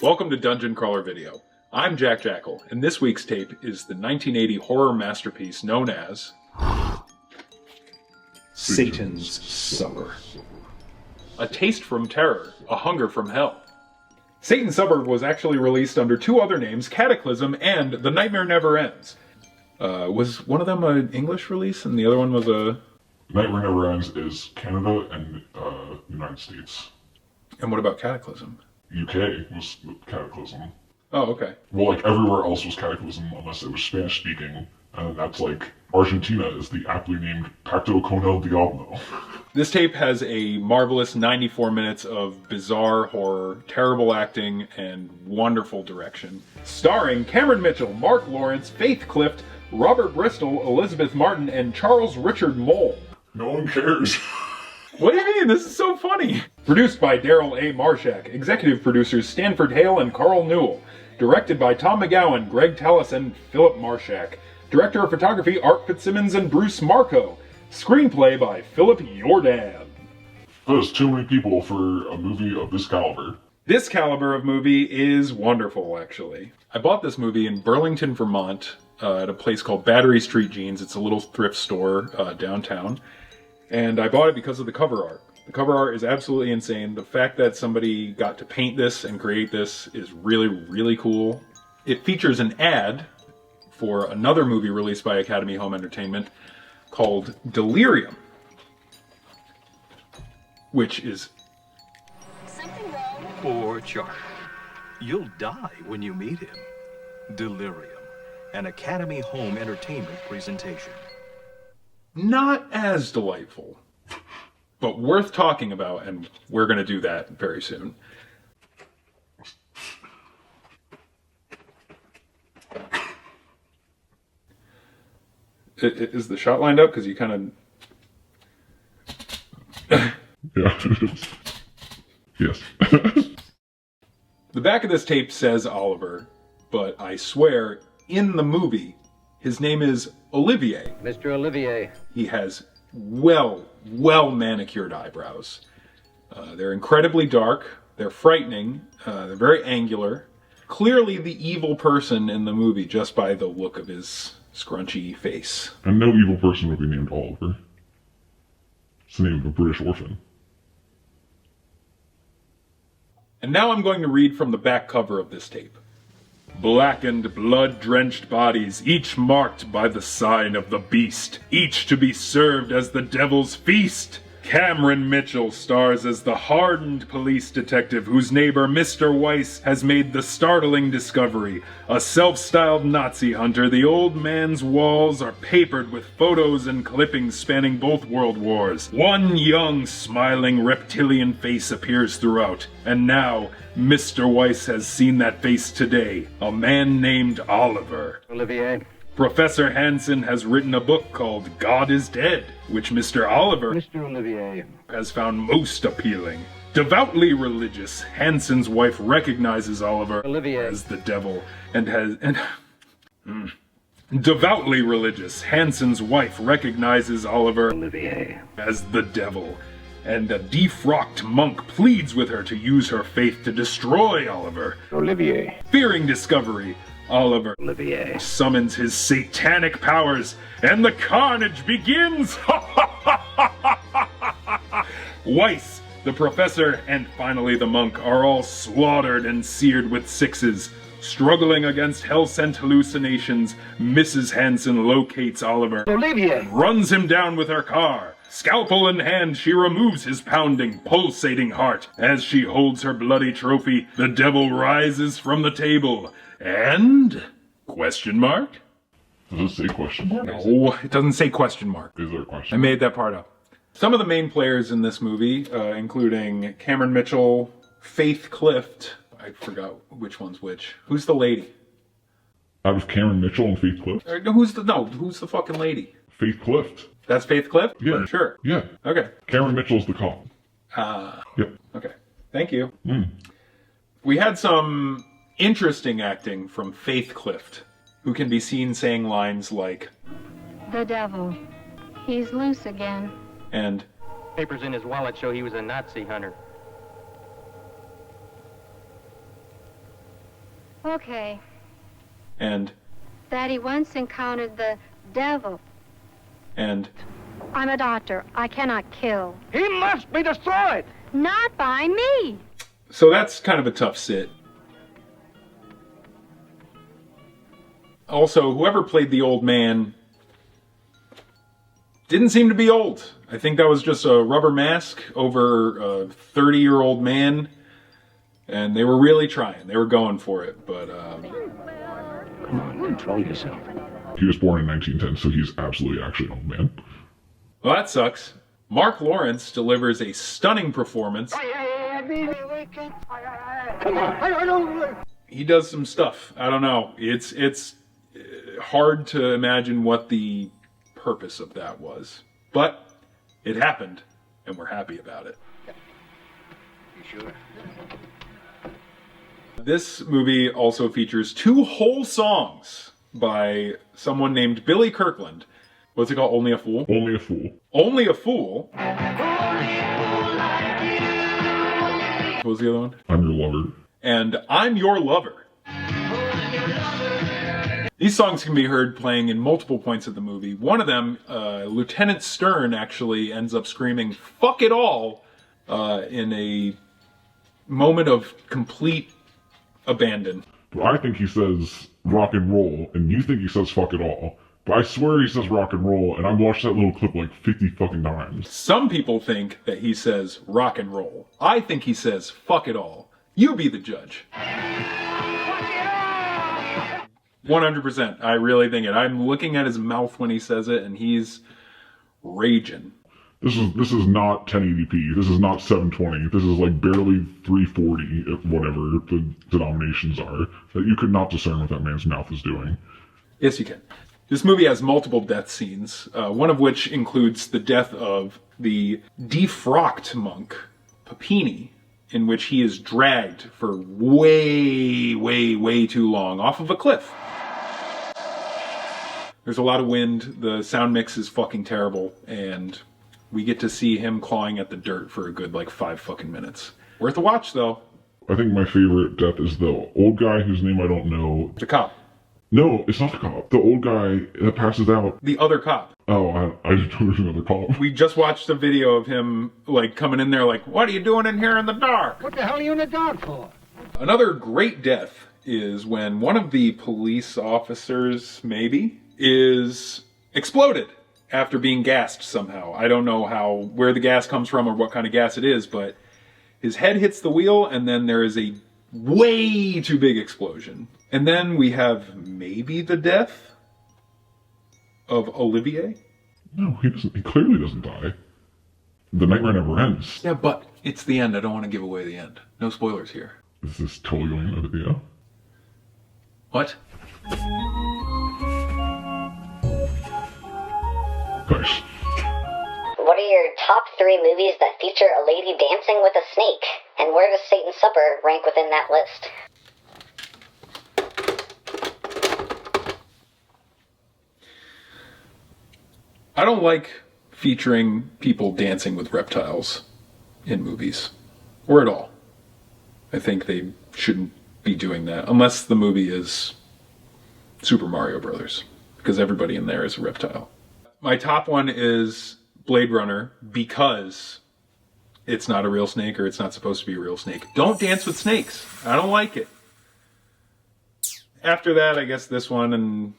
Welcome to Dungeon Crawler Video. I'm Jack Jackal, and this week's tape is the 1980 horror masterpiece known as Satan's Supper. A taste from terror, a hunger from hell. Satan's Supper was actually released under two other names, Cataclysm and The Nightmare Never Ends. Was one of them an English release and the other one was a... Nightmare Never Ends is Canada and United States. And what about Cataclysm? UK was Cataclysm. Oh, okay. Well, like, everywhere else was Cataclysm unless it was Spanish-speaking. And that's like, Argentina is the aptly named Pacto con el Diablo. This tape has a marvelous 94 minutes of bizarre horror, terrible acting, and wonderful direction. Starring Cameron Mitchell, Mark Lawrence, Faith Clift, Robert Bristol, Elizabeth Martin, and Charles Richard Mole. No one cares. What do you mean? This is so funny. Produced by Daryl A. Marshak. Executive producers Stanford Hale and Carl Newell. Directed by Tom McGowan, Greg Tallis, and Philip Marshak. Director of photography Art Fitzsimmons and Bruce Marco. Screenplay by Philip Jordan. There's too many people for a movie of this caliber. This caliber of movie is wonderful, actually. I bought this movie in Burlington, Vermont, at a place called Battery Street Jeans. It's a little thrift store downtown. And I bought it because of the cover art. The cover art is absolutely insane. The fact that somebody got to paint this and create this is really, really cool. It features an ad for another movie released by Academy Home Entertainment called Delirium, which is... Something wrong? Poor Charlie. You'll die when you meet him. Delirium, an Academy Home Entertainment presentation. not as delightful, but worth talking about, and we're going to do that very soon. Is the shot lined up? Because you kind of... Yeah. Yes. The back of this tape says Oliver, but I swear, in the movie, his name is Olivier. Mr. Olivier. He has well manicured eyebrows. They're incredibly dark. They're frightening. They're very angular. Clearly the evil person in the movie just by the look of his scrunchy face. And no evil person would be named Oliver. It's the name of a British orphan. And now I'm going to read from the back cover of this tape. Blackened, blood-drenched bodies, each marked by the sign of the beast, each to be served as the devil's feast. Cameron Mitchell stars as the hardened police detective whose neighbor Mr. Weiss has made the startling discovery. A self-styled Nazi hunter, the old man's walls are papered with photos and clippings spanning both world wars. One young, smiling reptilian face appears throughout, and now Mr. Weiss has seen that face today. A man named Oliver. Olivier. Professor Hansen has written a book called God is Dead, which Mr. Oliver Mr. Olivier. has found most appealing. Devoutly religious, Hansen's wife recognizes Oliver Olivier. as the devil Devoutly religious, Hansen's wife recognizes Oliver Olivier. as the devil, and a defrocked monk pleads with her to use her faith to destroy Oliver. Olivier. Fearing discovery, Oliver Olivier. summons his satanic powers, and the carnage begins! Weiss, the professor, and finally the monk are all slaughtered and seared with sixes. Struggling against hell-sent hallucinations, Mrs. Hansen locates Oliver Olivier. and runs him down with her car. Scalpel in hand, she removes his pounding, pulsating heart. As she holds her bloody trophy, the devil rises from the table. And... question mark? Does it say question mark? No, it doesn't say question mark. Is there a question? I made that part up. Some of the main players in this movie, including Cameron Mitchell, Faith Clift. I forgot which one's which. Who's the lady? Out of Cameron Mitchell and Faith Clift? Who's the fucking lady? Faith Clift. That's Faith Clift? Yeah. Sure. Yeah. Okay. Cameron Mitchell's the cop. Yep. Okay. Thank you. We had some interesting acting from Faith Clift, who can be seen saying lines like, The devil. He's loose again. and Papers in his wallet show he was a Nazi hunter. Okay. And, That he once encountered the devil. and, I'm a doctor. I cannot kill. He must be destroyed! Not by me. so that's kind of a tough sit. Also, whoever played the old man didn't seem to be old. I think that was just a rubber mask over a 30-year-old man, and they were really trying. They were going for it, but Come on, control yourself. He was born in 1910, so he's absolutely actually an old man. well, that sucks. Mark Lawrence delivers a stunning performance. Come on. He does some stuff. I don't know. It's hard to imagine what the purpose of that was, but it happened, and we're happy about it. You sure? This movie also features 2 whole songs by someone named Billy Kirkland. What's it called? Only a Fool? Only a fool. Only a Fool. What was the other one? I'm your lover. And I'm Your Lover. These songs can be heard playing in multiple points of the movie. One of them, Lieutenant Stern actually ends up screaming, "Fuck it all," in a moment of complete abandon. But I think he says rock and roll, and you think he says fuck it all. But I swear he says rock and roll, and I've watched that little clip like 50 fucking times. Some people think that he says rock and roll. I think he says fuck it all. You be the judge. 100%. I really think it. I'm looking at his mouth when he says it, and he's raging. This is not 1080p. This is not 720. This is like barely 340, whatever the denominations are. That you could not discern what that man's mouth is doing. Yes, you can. This movie has multiple death scenes, one of which includes the death of the defrocked monk, Papini, in which he is dragged for way too long off of a cliff. There's a lot of wind, the sound mix is fucking terrible, and we get to see him clawing at the dirt for a good, 5 fucking minutes. Worth a watch, though. I think my favorite death is the old guy whose name I don't know. The cop. No, it's not the cop. The old guy that passes out. The other cop. Oh, I didn't know there's another cop. We just watched a video of him, coming in there what are you doing in here in the dark? What the hell are you in the dark for? Another great death is when one of the police officers, maybe, is exploded after being gassed somehow. I don't know where the gas comes from or what kind of gas it is, but his head hits the wheel and then there is a way too big explosion. And then we have maybe the death of Olivier. No, he doesn't. He clearly doesn't die. The nightmare never ends. Yeah, but it's the end. I don't want to give away the end. No spoilers here. Is this totally going into the video? What? Nice. What are your top 3 movies that feature a lady dancing with a snake? And where does Satan's Supper rank within that list? I don't like featuring people dancing with reptiles in movies, or at all. I think they shouldn't be doing that, unless the movie is Super Mario Brothers, because everybody in there is a reptile. My top one is Blade Runner, because it's not a real snake, or it's not supposed to be a real snake. Don't dance with snakes. I don't like it. After that, I guess this one, and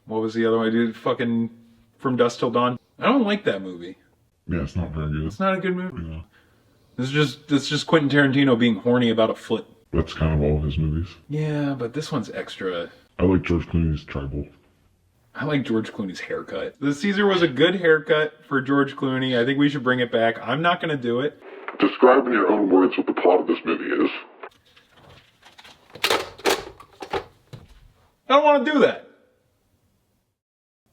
what was the other one I did? Fucking From Dusk Till Dawn. I don't like that movie. Yeah, it's not very good. It's not a good movie. Yeah. It's just Quentin Tarantino being horny about a foot. That's kind of all of his movies. Yeah, but this one's extra. I like George Clooney's Tribal. I like George Clooney's haircut. The Caesar was a good haircut for George Clooney. I think we should bring it back. I'm not going to do it. Describe in your own words what the plot of this movie is. I don't want to do that.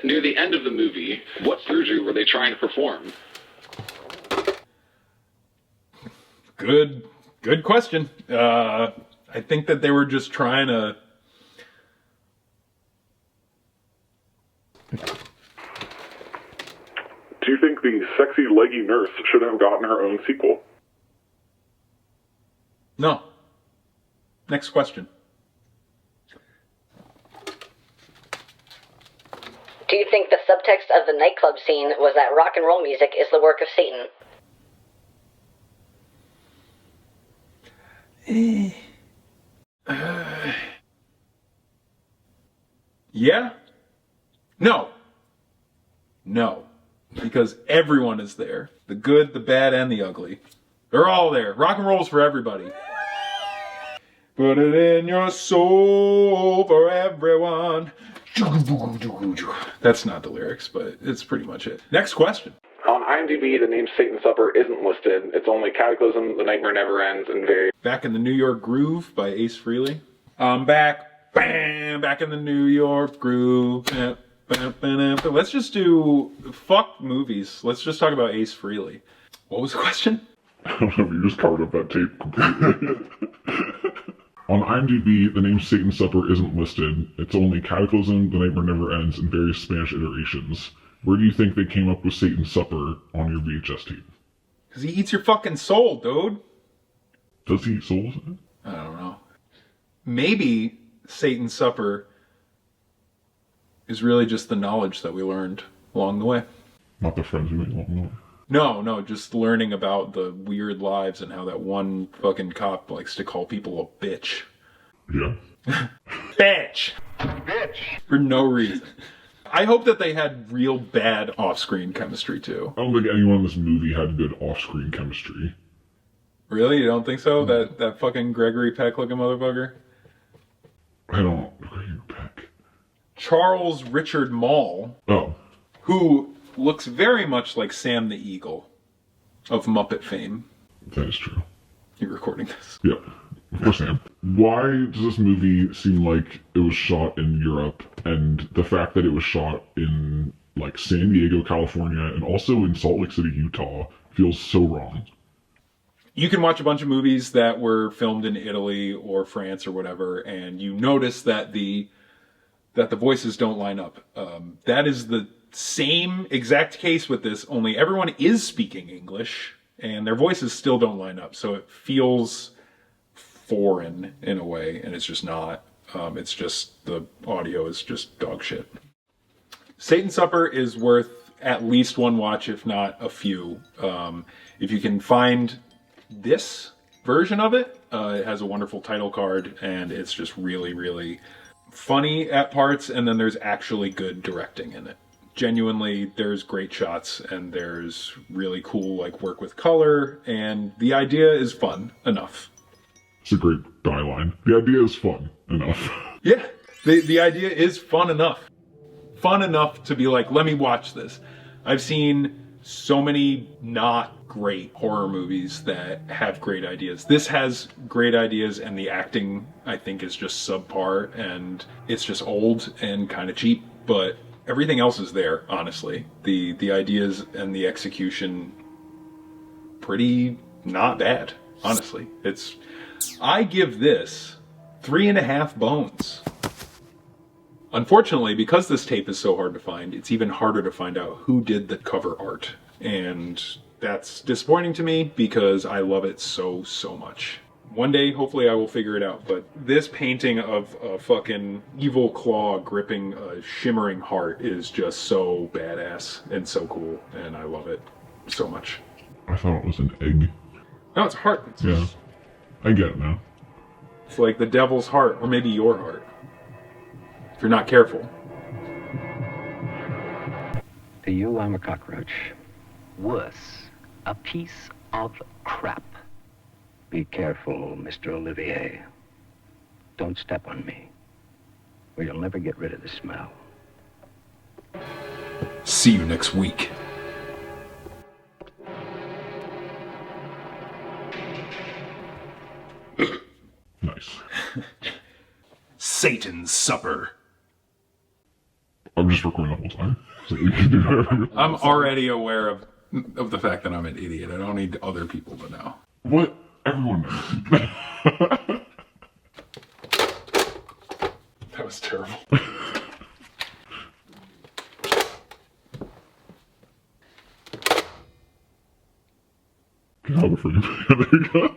Near the end of the movie, what surgery were they trying to perform? Good question. I think that they were just trying to... Do you think the sexy leggy nurse should have gotten her own sequel? No. Next question. Do you think the subtext of the nightclub scene was that rock and roll music is the work of Satan? Yeah? No. No. Because everyone is there. The good, the bad, and the ugly. They're all there. Rock and roll's for everybody. Put it in your soul for everyone. That's not the lyrics, but it's pretty much it. Next question. On IMDb, the name Satan's Supper isn't listed. It's only Cataclysm, The Nightmare Never Ends, and very... Back in the New York Groove by Ace Frehley. I'm back. Bam! Back in the New York Groove. Let's just do... Fuck movies. Let's just talk about Ace Frehley. What was the question? I don't know, you just covered up that tape completely. On IMDb, the name Satan's Supper isn't listed. It's only Cataclysm, The Nightmare Never Ends, and various Spanish iterations. Where do you think they came up with Satan's Supper on your VHS tape? Because he eats your fucking soul, dude. Does he eat souls? I don't know. Maybe Satan's Supper is really just the knowledge that we learned along the way. Not the friends we made along the way. No, just learning about the weird lives and how that one fucking cop likes to call people a bitch. Yeah. Bitch! For no reason. I hope that they had real bad off-screen chemistry, too. I don't think anyone in this movie had good off-screen chemistry. Really? You don't think so? That fucking Gregory Peck-looking motherfucker? I don't... Gregory Peck. Charles Richard Mall. Oh. Who looks very much like Sam the Eagle of Muppet fame. That is true. You're recording this? Yeah. Of course I am. Why does this movie seem like it was shot in Europe, and the fact that it was shot in, like, San Diego, California, and also in Salt Lake City, Utah, feels so wrong? You can watch a bunch of movies that were filmed in Italy or France or whatever, and you notice that the voices don't line up. That is the same exact case with this, only everyone is speaking English, and their voices still don't line up, so it feels foreign in a way, and it's just not. It's just the audio is just dog shit. Satan's Supper is worth at least one watch, if not a few. If you can find this version of it, it has a wonderful title card, and it's just really, really funny at parts, and then there's actually good directing in it. Genuinely, there's great shots, and there's really cool like work with color, and the idea is fun enough. It's a great byline. The idea is fun enough. Yeah, the idea is fun enough. Fun enough to be like, let me watch this. I've seen so many not great horror movies that have great ideas. This has great ideas, and the acting, I think, is just subpar, and it's just old and kind of cheap, but everything else is there, honestly. The ideas and the execution, pretty not bad, honestly. I give this 3.5 bones. Unfortunately, because this tape is so hard to find, it's even harder to find out who did the cover art. And that's disappointing to me because I love it so, so much. One day, hopefully I will figure it out, but this painting of a fucking evil claw gripping a shimmering heart is just so badass and so cool, and I love it so much. I thought it was an egg. No, it's a heart. Yeah. I get it now. It's like the devil's heart, or maybe your heart. If you're not careful. To you, I'm a cockroach. Worse, a piece of crap. Be careful, Mr. Olivier. Don't step on me, or you'll never get rid of the smell. See you next week. Nice. Satan's Supper. I'm just recording the whole time, so you can do whatever you want. I'm already aware of the fact that I'm an idiot. I don't need other people to know. What? Everyone knows. That was terrible. Get out of the frame. There you go.